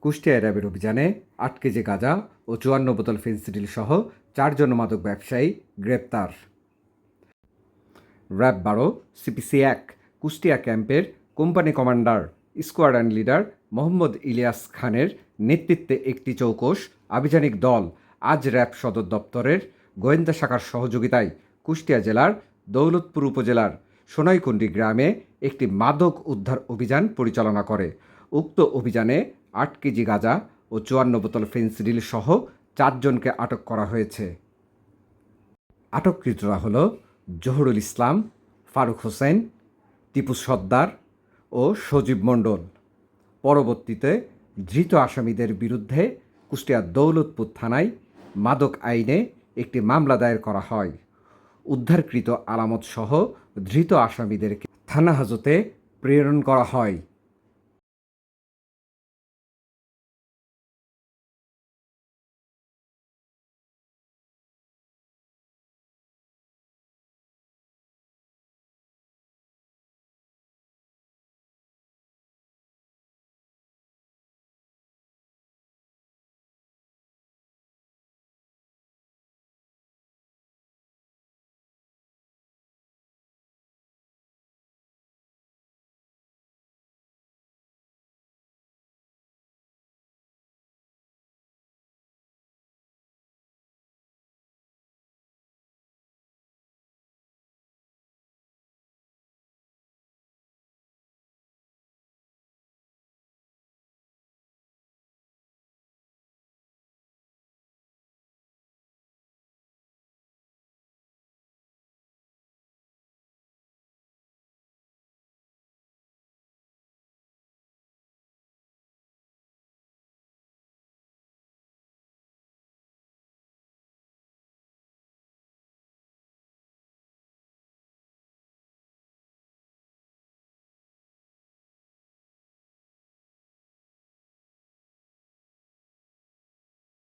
কুষ্টিয়া র্যাবের অভিযানে ৮ কেজি গাঁজা ও ৫৪ বোতল ফেনসিডিল সহ ৪ জন মাদক ব্যবসায়ী গ্রেপ্তার। র্যাব ১২ সিপিসি ১ কুষ্টিয়া ক্যাম্পের company commander squadron leader Mohammad Ilias খানের নেতৃত্বে একটি চৌকস আভিযানিক দল আজ র্যাব সদর দপ্তরের গোয়েন্দা শাখার সহযোগিতায় কুষ্টিয়া জেলার দৌলতপুর উপজেলার সোনাইকুণ্ডি গ্রামে একটি মাদক উদ্ধার অভিযান পরিচালনা করে। উক্ত অভিযানে ৮ কেজি গাঁজা ও ৫৪ বোতল ফেনসিডিল সহ ৪ জনকে আটক করা হয়েছে। আটককৃতরা হল জহুরুল ইসলাম, ফারুক হোসেন, টিপু সর্দার ও সজীব মণ্ডল। পরবর্তীতে ধৃত আসামিদের বিরুদ্ধে কুষ্টিয়া দৌলতপুর থানায় মাদক আইনে একটি মামলা দায়ের করা হয়। উদ্ধারকৃত আলামতসহ ধৃত আসামিদেরকে থানা হাজতে প্রেরণ করা হয়।